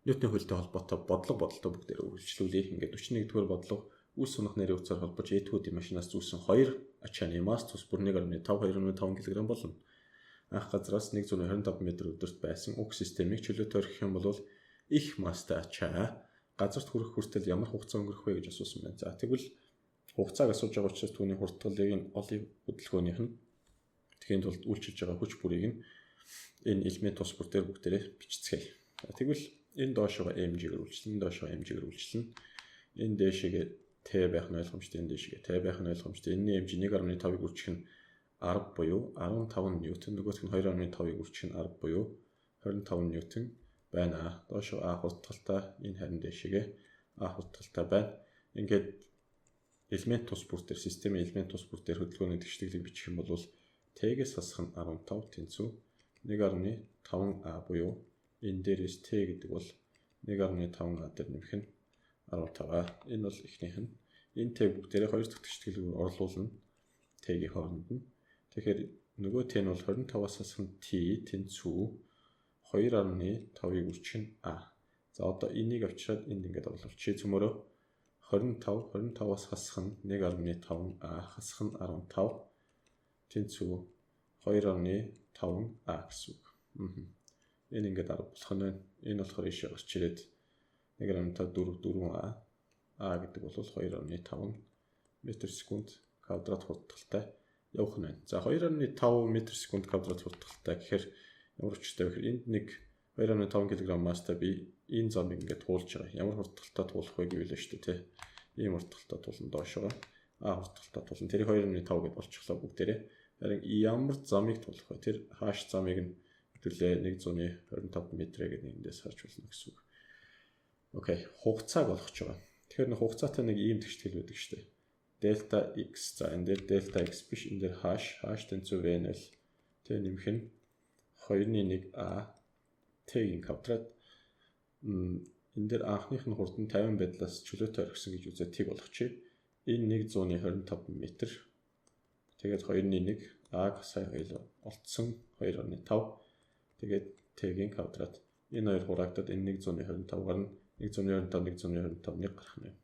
Ньютоны хөлтэй холбоотой бодлого бодолтой бүгдээр үргэлжлүүлээ. Ингээд 41-р бодлого үс унах нэрийн утсаар холбож этүүдийн машинаас зүүсэн 2 ачааны масс тус бүр 1.5 2.5 кг болно. Анх газраас 125 м өдөрт байсан уг системийг чөлөөтэй орхих юм бол их масстай ачаа газарт хүрэх хүртэл ямар хугацаа өнгөрөх вэ гэж асуусан байна. За тэгвэл хугацааг асууж байгаа учраас түүний хурдтгалыг нь олын хөдөлгөөнийх нь тэгэхээр тулд үйлчилж байгаа хүч бүрийг нь энэ элемент тус бүр дээр бүгдээрээ бичицгээе. Тэгвэл энэ доошоо mg-ээр үйлчилнэ, доошоо mg-ээр үйлчилнэ. Энэ дэшегээ t байх нь ойлгомжтой, энэ дэшегээ t байх нь ойлгомжтой. Энэний mg 1.5-ыг үржих нь 10 буюу 15 ньютон, нөгөөх нь 2.5-ыг үржих нь 10 буюу 25 ньютон байна. Доошоо а хурдтгалтай энэ харин дэшегээ а хурдтгалтай байна. Ингээд элемент тус бүр дээр системийн элемент тус бүр дээр хөдөлгөөний тэгшлэглийг бичих юм бол t-гээс хасах нь 15 тэнцүү 1.5a буюу энэ дээрээс t гэдэг бол 1.5a дээр нэмэх нь 15а. Энэ бол эхнийх нь. Энэ t бүгдээрээ хоёр дахь тэгшлэглүүр орлуулна t-ийн хооронд нь. Тэгэхээр нөгөө t нь бол 25-аас хасах нь t тэнцүү 2.5-ыг үржих нь a. За одоо энийг авчираад энд ингээд оруулчих. Цөмөрөө 25-аас хасах нь 1.5a хасах нь 15 тэнцүү 2.5a гэсэн үг. Энэ ингээд 10 болох нь байна. Энэ болохоор ийшээ гарч ирээд 1.5 4a гэдэг бол 2.5 м/сек квадрат хурдталтай явах нь байна. За 2.5 м/сек квадрат хурдталтай гэхээр ямар учиртай вэ гэхээр энд нэг 2.5 кг масстай би энэ замыг ингээд туулж байгаа. Ямар хурдталтай туулах вэ гэвэл шүү дээ, тий. Ийм хурдталтай туулна доошоо. А хурдталтай туулна. Тэр 2.5 гэдээ болчихлоо бүгдээрээ. Харин ямар замыг туулах вэ? Тэр хааш замыг нь хэвлээ 125 м гэдэг эндээс харж болно гэсэн үг. Окей, хугацааг олгож байгаа. Тэгэхээр хугацаатай нэг ийм тэгшлэл байдаг шүү дээ. Дельта x. За энэ дээр дельта x биш, энэ дээр хааш тэнцүү v0 тэ нэмэх нь 2.1a t-ийн квадрат. Энэ дээр анхных нь хурд нь 50 байдлаас чөлөөтэй орхисон гэж үзээд t болгочих. Энэ 125 м. Тэгээд 2.1 а сая олцсон 2.5. Тэгээд t-ийн квадрат. Энэ хоёр хурагдаад энэ 125 гарна. 125 нэг гарах нь.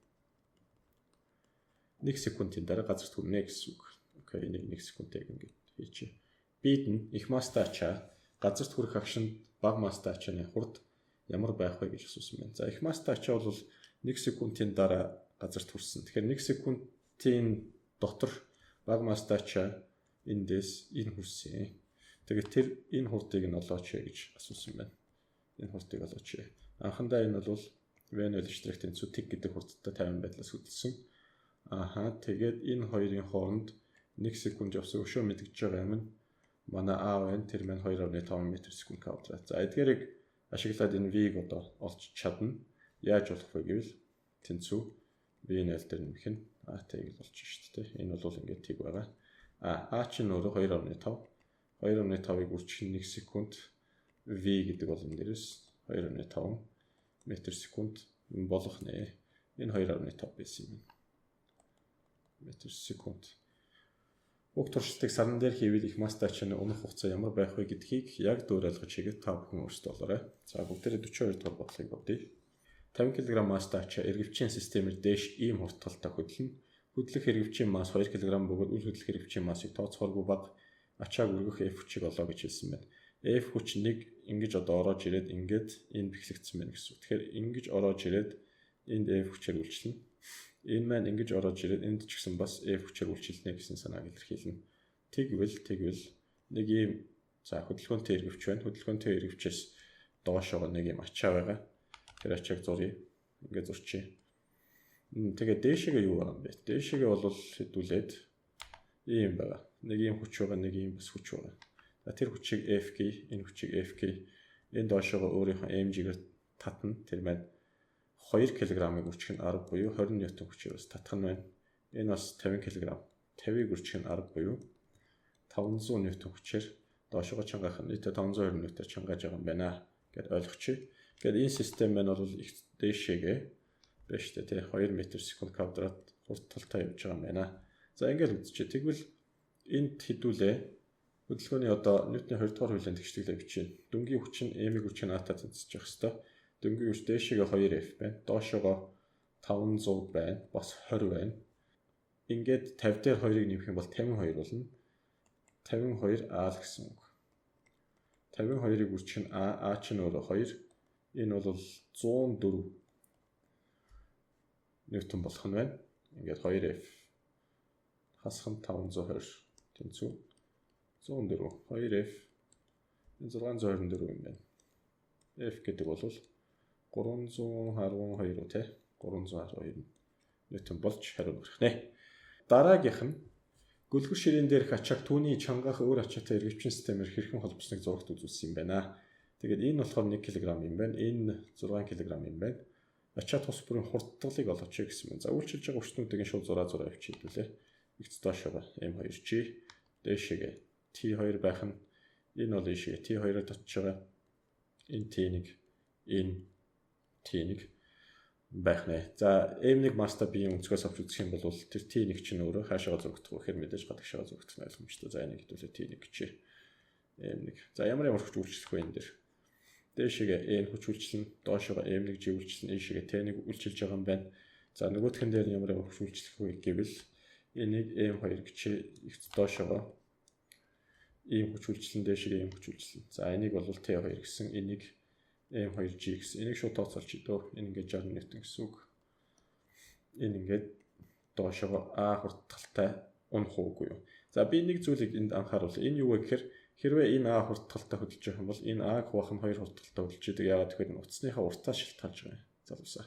1 секундын дараа газарт хүрнэ гэсэн үг. Окей, энийг 1 секундээр ингэж хийчихье. Бид нь их масстай ачаа газарт хүрэх агшинд бага масстай ачааны хурд ямар байх вэ гэж асуусан байна. За их масстай ачаа бол 1 секундын дараа газарт хүрсэн. Тэгэхээр 1 секундын дотор бага масстай ачаа эндээс энэ хүрсэн. Тэгээд тэр энэ хурдыг нь олооч гэж асуусан байна. Энэ хурдыг олооч. Анхандаа энэ бол v0 штрих тэнцүү тэг гэдэг хурдтай 50 байдлаас хөдөлсөн. Тэгээд энэ хоёрын хооронд 1 секунд явсан өшөө мэдгэж байгаа юм нь манай a байна. Тэр маань 2.5 м/сек квадрат. За эдгээрийг ашиглаад энэ v-г одоо олж чадна. Яаж болох вэ гэвэл тэнцүү v0 дээр нэмэх нь a-г болчих шүү дээ. Энэ бол ингээд тэг байгаа. A чинь өөрөө 2.5-ыг үржих 1 секунд v гэдэг бол энэ дээрээс 2.5 м/сек болох нэ. Энэ 2.5 байсан юм. м/сек. Уг туршилтыг саран дээр хийвэл их масстай ачааны унах хугацаа ямар байх вэ гэдгийг яг дөөр ойлгож хийгээд та бүхэн өөрсдөө олоорой. За бүгдээрээ 42 дугаар бодлогыг бодъё. 50 кг масстай ачаа эргэвчийн системээр дээш ийм хурдталтай хөдлөнө. Хөдлөх эргэвчийн масс 2 кг бөгөөд үл хөдлөх эргэвчийн массыг тооцоолгүй бага ачааг өргөх F хүчийг олоо гэж хэлсэн байна. F хүч нэг ингэж одоо ороод ирээд ингээд энд бэхлэгдсэн байна гэсэн үг. Тэгэхээр ингэж ороод ирээд энд F хүчээр үйлчлэнэ. Энэ маань ингэж ороод ирээд энд ч гэсэн бас F хүчээр үйлчилнэ гэсэн санааг илэрхийлнэ. Тэгвэл нэг ийм за хөдөлгөөнтэй эргэвч байна. Хөдөлгөөнтэй эргэвчээс доошоо нэг ийм ачаа байгаа. Тэр ачааг зуръя. Ингээд зурчих. Тэгээд дээшээгээ юу байгаа юм бэ? Дээшээгээ бол хэдүүлээд ийм байгаа. Нэг ийм хүч байгаа, нэг ийм бас хүч байгаа. За тэр хүчийг Fg, энэ хүчийг Fg, энэ доошоо өөрийнхөө mg-гээр татна. Тэр маань 2 кг-ыг үржих нь 10 буюу 20 ньютон хүчээр бас татах нь байна. Энэ бас 50 кг. 50-ыг үржих нь 10 буюу 500 ньютон хүчээр доошоо чангаах нь нийтдээ 520 ньютон чангааж байгаа юм байна гэд ойлгочих. Гэтэл энэ систем маань бол их дээшээгээ байна шүү дээ. 2 м/сек квадрат хурдталтай явж байгаа юм байна. За ингээд үзчихье. Тэгвэл энд хэдүүлээ хөдөлгөөний одоо Ньютоны 2 дугаар хуулийн тэгшлэглээ бичиж. Дүнгийн хүч нь m-ийг үржих нь a-та тэнцэж явах хэвээр. Дөнгөж дээшээгээ 2F байна. Доошоогоо 500 байна. Бас 20 байна. Ингээд 50 дээр 2-ыг нэмэх юм бол 52 болно. 52А л гэсэн үг. 52-ыг үржих нь А чинь өөрөө 2. Энэ бол 104 ньютон болох нь байна. Ингээд 2F хасах нь 520 тэнцүү 104 2F 624 юм байна. F гэдэг бол 312 үү те 312 ньютон болж хариу гарах нэ. Дараагийнх нь гөлгөр ширээн дээрх ачааг түүний чангаах өөр ачаатай эргэвчин системээр хэрхэн холбосныг зурагт үзүүлсэн юм байна. Тэгээд энэ болохоор 1 кг юм байна. Энэ 6 кг юм байна. Ачаа тус бүрийн хурдтгалыг олооч гэсэн юм. За үйлчилж байгаа хүчнүүдийн шууд зураа авчиж хэлбэлээ. X доошоо M2G дээшээгээ T2 байх нь энэ бол ийшээ T2-оор татж байгаа. Энэ T1 энэ T1 байх нэ. За M1 master биеийн өнцгөөс авч үзэх юм бол тэр T1 чинь өөрөө хаашаа зурагдах вэ гэхээр мэдээж гадагшаа зурагдах нь ойлгомжтой. За энийг хэдүүлээ T1 гэж M1. За ямар хүч үйлчлэх вэ энэ дэр? Дээшээгээ N хүч үйлчлэн, доошоо M1 G үйлчлэн, ийшээгээ T1 үйлчилж байгаа юм байна. За нөгөөх нь дээр ямар хүч үйлчлэх вэ гэвэл энийг M2 гэж X доошоо ийм хүч үйлчлэн, дээшээгээ ийм хүч үйлчлэн. За энийг бол T2 гэсэн, энийг M2G гэсэн. Энийг шууд тооцоолж идөө. Энэ ингээд 60 ньютон гэсэн үг. Энэ ингээд доошоо А хурдталтай унах уугүй юу. За би нэг зүйлийг энд анхааруул. Энэ юу вэ гэхээр хэрвээ энэ А хурдталтай хөдөлж байгаа юм бол энэ А хуваах нь 2 хурдталтай хөдөлж идэг. Яагаад гэвэл утасныхаа уртаас шилтгаалж байгаа юм. Залуусаа.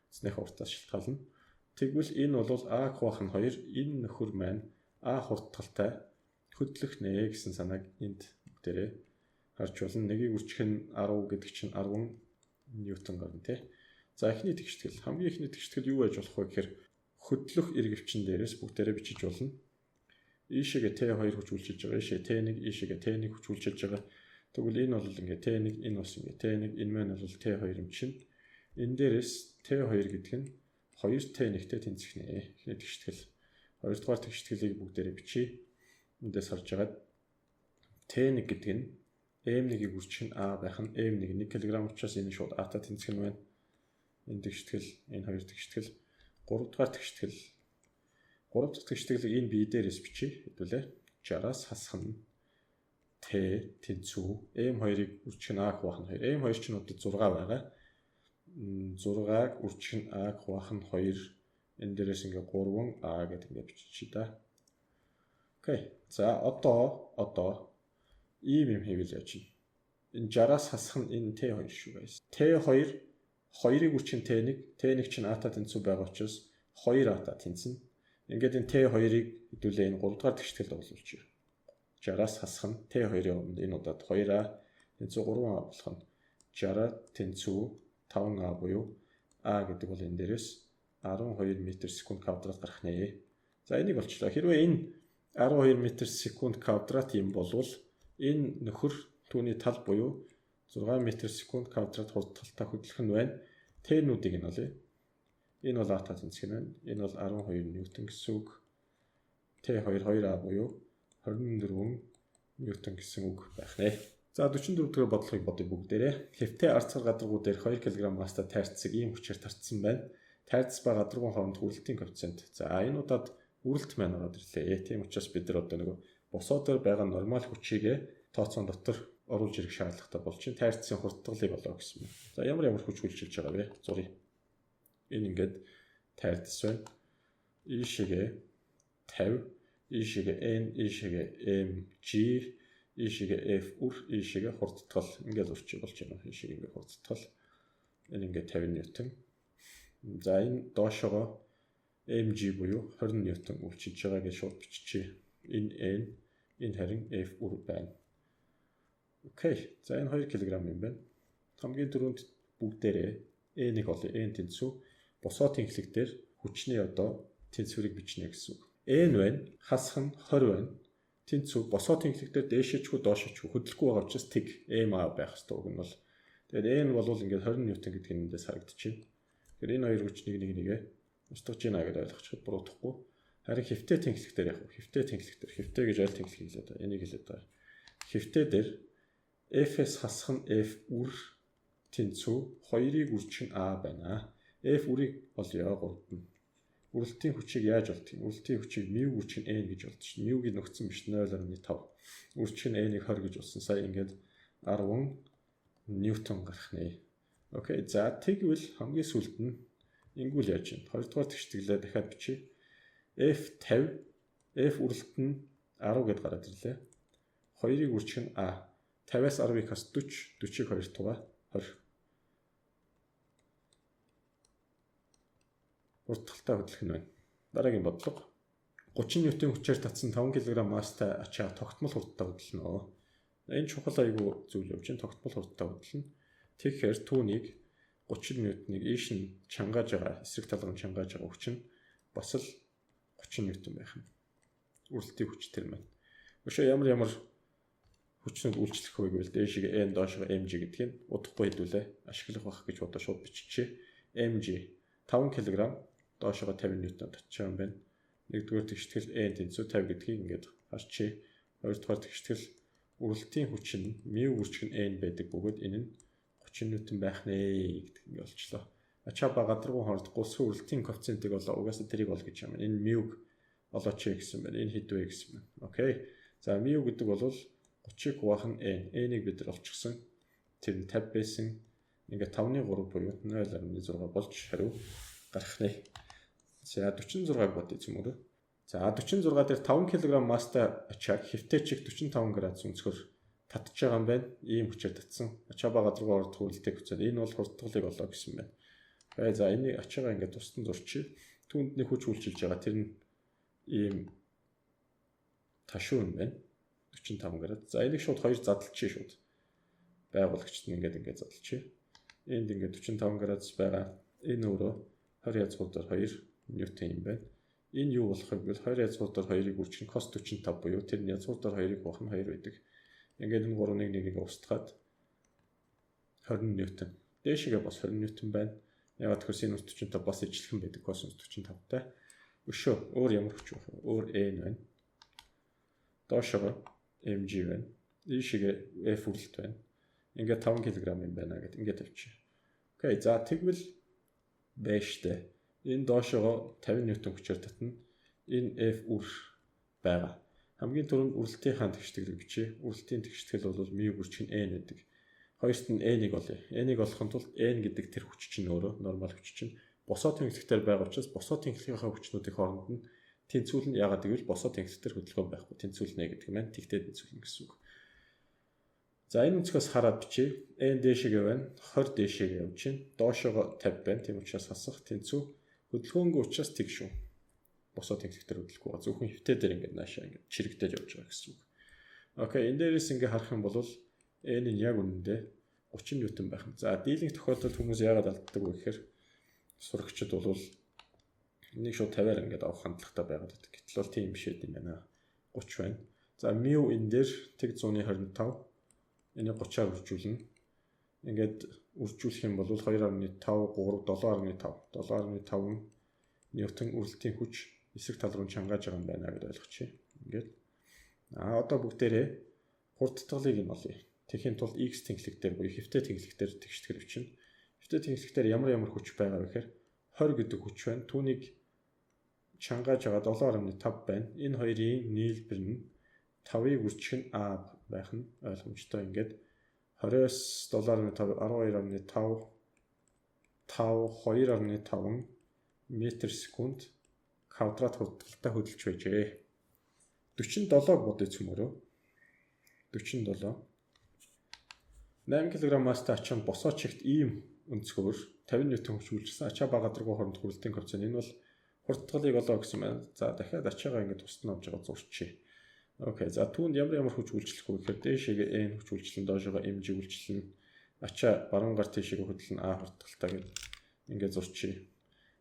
Утасныхаа уртаас шилтгаална. Тэгвэл энэ бол А хуваах нь 2, энэ нөхөр маань А хурдталтай хөдлөх нэ гэсэн санааг энд дээрээ харж болно. Нэгийг үржих нь 10 гэдэг чинь 10 ньютон гарна тий. За эхний тэгштгэл, хамгийн эхний тэгштгэл юу байж болох вэ гэхээр хөдлөх эргэвчин дээрээс бүгдээрээ бичиж болно. Ийшээгээ T2 хүч үйлчилж байгаа. Ийшээ T1, ийшээгээ T1 хүч үйлчилж байгаа. Тэгвэл энэ бол ингээ T1, энэ бас ингээ T1, энэ маань бол T2 юм чинь. Энэ дээрээс T2 гэдэг нь 2T1-тэй тэнцэх нэ. Эхний тэгштгэл. Хоёрдугаар тэгштгэлийг бүгдээрээ бичиж эндээс харж агаад T1 гэдэг нь M1-ийг үржих нь А байх нь M1 1 кг учраас энэ шууд А-та тэнцэх нь байна. Энэ тэгштгэл, энэ хоёр тэгштгэл. 3 дахь тэгштгэл. 3 дахь тэгштгэлийг энэ бие дээрээс бичиж хэдүүлээ. 60-аас хасах нь T тэнцүү M2-ыг үржих нь А хуваах нь 2. M2 чинь одоо 6 байгаа. 6-аг үржих нь А хуваах нь 2. Энэ дээрээс ингээ 3А гэдэг ингээ бичиж да. Окей. За одоо ийм юм хийвэл яаж юм. Энэ 60-аас хасах нь энэ T2 шүү guys. T2 2-ыг үржих нь T1, T1 чинь А-та тэнцүү байгаа учраас 2 А-та тэнцэнэ. Ингээд энэ T2-ыг хэдүүлээ энэ 3 дахь тэгшгэлд оруулчих. 60-аас хасах нь T2-ийн өмнө энэ удаад 2А тэнцүү 3А болох нь 60 тэнцүү 5А буюу А гэдэг бол энэ дээрээс 12 м/сек квадрат гарах нэ. За энийг болчлоо. Хэрвээ энэ 12 м/сек квадрат юм болвол энэ нөхөр түүний тал буюу 6 м/сек квадрат хурдталтай хөдлөх нь байна. Т-нүүдийг нь олъё. Энэ бол А-та тэнцэх нь байна. Энэ бол 12 ньютон гэсэн үг. Т2 2А буюу 24 ньютон гэсэн үг байх нэ. За 44 дахь бодлогыг бодъё бүгдээрээ. Хэвтэй арцгар гадаргуу дээр 2 кг мастай тайрцаг ийм хүчээр тарцсан байна. Тайрц ба гадаргуун хооронд хүрэлтийн коэффициент. За энэ удаад үрэлт маань ороод ирлээ. Тийм учраас бид нар одоо нөгөө босоодоор байгаа нормал хүчийг тооцоон дотор оруулж ирэх шаардлагатай болж чинь тайрцсан хурдтгалыг олоо гэсэн юм. За ямар хүч үйлчилж байгаа вэ? Зуръя. Энэ ингээд тайрц байна. Ийшээгээ 50, ийшээгээ N, ийшээгээ MG, ийшээгээ F үр, ийшээгээ хурдтгал ингээд урчих болж байна. Ийшээгээ ингээд хурдтгал. Энэ ингээд 50 ньютон. За энэ доошоо MG буюу 20 ньютон үйлчилж байгаа гэж шууд биччихье. Энэ N, энэ харин F үр байна. Окей. За энэ 2 кг юм байна. Хамгийн түрүүнд бүгдээрээ N-ийг олъё. N тэнцүү. Босоо тэнхлэг дээр хүчний одоо тэнцвэрийг бичнэ гэсэн үг. N байна. Хасах нь 20 байна. Тэнцүү. Босоо тэнхлэг дээр дээшээчгүй доошоочгүй хөдлөхгүй байгаа учраас тэг MA байх хэрэгтэй. Уг нь бол. Тэгээд N бол ингээд 20 ньютон гэдэг нь эндээс харагдчихэв. Тэгэхээр энэ хоёр хүчнийг нэгээ устгаж гинэ гэдээ ойлгочиход буруудахгүй. Харин хэвтэй тэнхлэг дээр яг хэвтэй тэнхлэг дээр хэвтэй гэж аль тэнхлэг хэлээд байгаа. Энийг хэлээд байгаа. Хэвтэй дээр F-с хасах нь F үр тэнцүү 2-ыг үржих нь А байна. F үрийг олё 3-д нь. Үрэлтийн хүчийг яаж олдгийг? Үрэлтийн хүчийг μю үржих нь n гэж олдчих. Мюгийг нөхцөн биш 0.5. Үржих нь n-ийг 20 гэж болсон. Сая ингээд 10 ньютон гарах нэ. Окей. За тэгвэл хамгийн сүүлд нь ингүүл яаж юм? 2 дугаар тэгштэглээ дахиад бичиж. F 50, F үрэлт нь 10 гэд гараад ирлээ. 2-ыг үржих нь A. 50-аас 10-ыг хас 40, 40-ыг 2 тугаа 20. Уртгалтай хөдлөх нь байна. Дараагийн бодлого. 30 ньютон хүчээр татсан 5 кг масстай ачаа тогтмол хурдтай хөдлөнө. Энэ чухал айгүй зүйл явж байна. Тогтмол хурдтай хөдлөнө. Тэгэхээр түүнийг 30 ньютоныг ийш нь чангааж байгаа, эсрэг талруу чангааж байгаа хүч нь бас л 30 ньютон байх нь. Үрэлтийн хүч тэр маань. Өшөө ямар хүчнүүд үйлчлэх вэ гэвэл дээшгээ n доошоо mg гэдэг нь удахгүй хэдүүлээ ашиглах байх гэж бодож шууд биччихье. mg 5 кг доошоо 50 ньютон татчих юм байна. Нэгдүгээр тэгштгэл n тэнцүү 50 гэдгийг ингээд харчи. Хоёрдугаар тэгштгэл үрэлтийн хүч нь μ үржих нь n байдаг бөгөөд энэ нь 30 ньютон байх нэ гэдэг ингээд олчлоо. Ачаа ба гадаргуу хооронд гулсгүй үрэлтийн коэффициентийг олоо угаасаа тэрийг ол гэж юм. Энэ μ-г олооч гэсэн байна. Энэ хэд вэ гэсэн байна. Окей. За μ гэдэг бол 30-ыг хуваах нь n. n-ийг бид нар олчихсон. Тэр нь 50 байсан. Ингээд 5-ны 3 буюу 0.6 болж хариу гарах нэ. За 46-г бодъё цөмөрөө. За 46 дээр 5 кг масстай ачааг хэвтэй чиг 45 градус өнцгөр татж байгаа юм байна. Ийм хүчээр татсан. Ачаа ба гадаргуу орд хүрэлтийг хүчээр энэ бол хурдгалыг олоо гэсэн байна. За энийг ачаагаа ингээд тусдан зурчих. Түүнд нэг хүч үйлчилж байгаа. Тэр нь ийм ташуу юм байна. 45 градус. За энийг шууд 2 задлчих шууд. Байгуулагчд нь ингээд задлчих. Энд ингээд 45 градус байгаа. Энэ өөрөө 20 язгуудаар 2 ньютон юм байна. Энэ юу болох вэ гэвэл 20 язгуудаар 2-ыг үржих нь cos 45 буюу тэр нь язгуудаар 2-ыг бох нь 2 байдаг. Ингээд энэ 3-1-1-ийг устгаад 20 ньютон. Дээшгээ бас 20 ньютон байна. Ягаад гэвэл синус 45 бас ижилхэн байдаг косинус 45-тай. Өшөө өөр ямар хүч вэ? Өөр n байна. Доошоо mg байна. Ийшээ f үрэлт байна. Ингээд 5 кг юм байна гэд ингээд тавьчих. Окей. За тэгвэл бэштэй. Энэ доошоо 50 ньютон хүчээр татна. Энэ f үр байгаа. Хамгийн түрүүнд үрэлтийнхаа тэгштэглийг бичье. Үрэлтийн тэгштгэл бол μ үржих нь n байдаг. Хоёрт нь n-ийг олъё. N-ийг олохын тулд n гэдэг тэр хүч чинь өөрөө нормал хүч чинь босоо тэнхлэгтэр байгаа учраас босоо тэнхлэгийнхаа хүчнүүдийн хооронд нь тэнцвүүл нь яагаад гэвэл босоо тэнхлэгтэр хөдөлгөөн байхгүй. Тэнцвүүлнэ гэдэг нь тэгтээ тэнцвүүлнэ гэсэн үг. За энэ өнцгөөс хараад бичье. n дээшгээ байна. 20 дээшгээ явж байна. Доошоо 50 байна. Тийм учраас хасах тэнцүү хөдөлгөөнгүй учраас тэг шүү. Босоо тэнхлэгтэр хөдөлгөхгүй. Зөвхөн хөвтөө дээр ингээд наашаа ингээд чирэгдэж явж байгаа гэсэн үг. Окей, энэ дээрээс ингээд харах юм бол n нь яг үнэндээ 30 ньютон байх нь. За дийлэнх тохиолдолд хүмүүс яагаад алддаг вэ гэхээр сурагчид бол энийг шууд 50-аар ингээд авах хандлагатай байгаад байдаг. Гэтэл бол тийм биш юм байна. 30 байна. За μ энэ дээр тэг 125 энийг 30-аар үржүүлнэ. Ингээд үржүүлэх юм бол 2.5 3 7.5 ньютон үрэлтийн хүч эсрэг тал руу чангааж байгаа юм байна гэж ойлгочих. Ингээд одоо бүгдээрээ хурдтгалыг нь олъё. Тэхийн тулд x тэнхлэг дээр буюу хэвтэй тэнхлэг дээр тэгштгэл бичнэ. Хэвтэй тэнхлэг дээр ямар хүч байгаа вэ гэхээр 20 гэдэг хүч байна. Түүнийг чангааж байгаа 7.5 байна. Энэ хоёрын нийлбэр нь 5-ыг үржих нь a байх нь ойлгомжтой. Ингээд 20-с 7.5 12.5 2.5 метр секунд квадрат хурдтай хөдөлж байжээ. 47-г бодъё цөмөрөө. 47 8 кг масстай ачаанд босоо чигт ийм өнцгөр 50 ньютон хүч үйлчилсэн ачаа ба гадаргуу хооронд хүрэлтийн коэффициент. Энэ бол хурдтгалыг олоо гэсэн байна. За дахиад ачаагаа ингээд тусдан авч байгаа зурчих. Окей. За түүнд ямар хүч үйлчлэх вэ гэхээр дээшээ n хүч үйлчлэн доошоо mg үйлчлэн ачаа баруун гар тийшээ хөдлөн a хурдталтай гэдэг ингээд зурчих.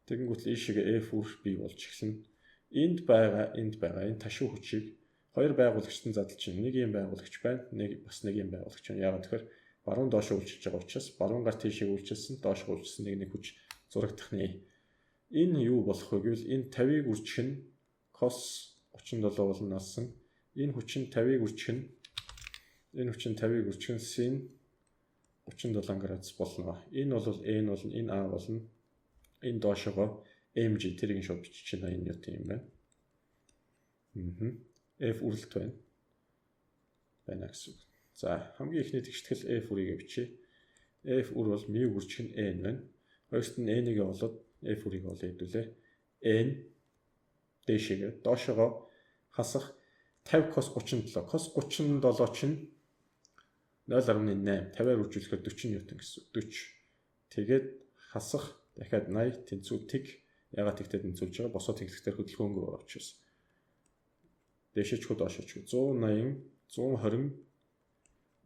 Тэгэнгүүт ийшээ f үр бий болж эхэлнэ. Энд байгаа энэ ташуу хүчийг хоёр байгуулагчтан задлж байна. Нэг юм байгуулагч байна. Бас нэг юм байгуулагч байна. Яагаад тэгэхээр баруун доошоо үйлчилж байгаа учраас баруун гар тийшээ үйлчилсэн, доошоо үйлчилсэн нэг хүч зурагдах нэ. Энэ юу болох вэ гэвэл энэ 50-ыг үржих нь cos 37 болно налсан. Энэ хүчин 50-ыг үржих нь sin 37 градус болно. Энэ бол N болно, энэ A болно. Энэ доошогоо mg тэрийг шууд бичиж байна. 80 ньютон юм байна. F үрэлт байна. Байна гэсэн үг. За хамгийн ихний тэгштгэл F үрийг бичье. F үр бол μ үржих нь N байна. Хоёрт нь N-ийг олоод F үрийг олоо хэдүүлээ. N дэшегээ доошогоо хасах 50 cos 37. Cos 37 чинь 0.8 50-аар үржүүлэхээр 40 ньютон гэсэн. 40. Тэгээд хасах дахиад 80 тэнцүү тэг ягаад тэгтэй тэнцүүлж байгаа босоо тэглэхтэр хөдөлгөөнгөө байгаа учраас. Дэшечгүй доошочгүй 180 120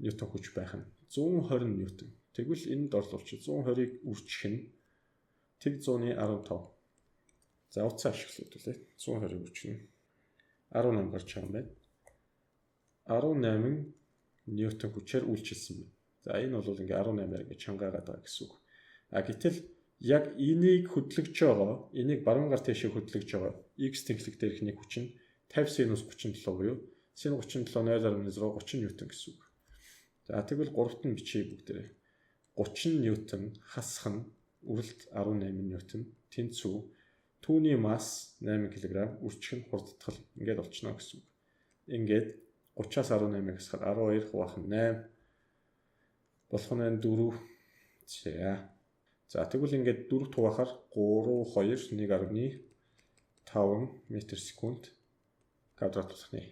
ньютон хүч байх нь 120 ньютон. Тэгвэл энд орлуулчих 120-ыг үржих нь тэг 100-ны 15. За утсаа ашиглаад үлээ. 120-ыг үржих нь 18 гарч байгаа юм байна. 18 ньютон хүчээр үйлчилсэн байна. За энэ бол ингээ 18-аар ингээ чангаагаад байгаа гэсэн үг. А гэтэл яг энийг хөдлөж байгаа, энийг баруун гар тийшээ хөдлөж байгаа x тэнхлэг дээрхний хүч нь 50 синус 37 буюу sin 37 0.0 30 ньютон гэсэн үг. За тэгвэл 3-т нь бичиж бүгдээрээ 30 ньютон хасах нь үрэлт 18 ньютон тэнцүү түүний масс 8 кг үржих нь хурдтгал ингээд болчихно гэсэн үг. Ингээд 30-аас 18-ыг хасахаар 12 хуваах нь 8 болох нь 4. За тэгвэл ингээд 4 хуваахаар 3 2 1.5 м/сек квадрат болох нь.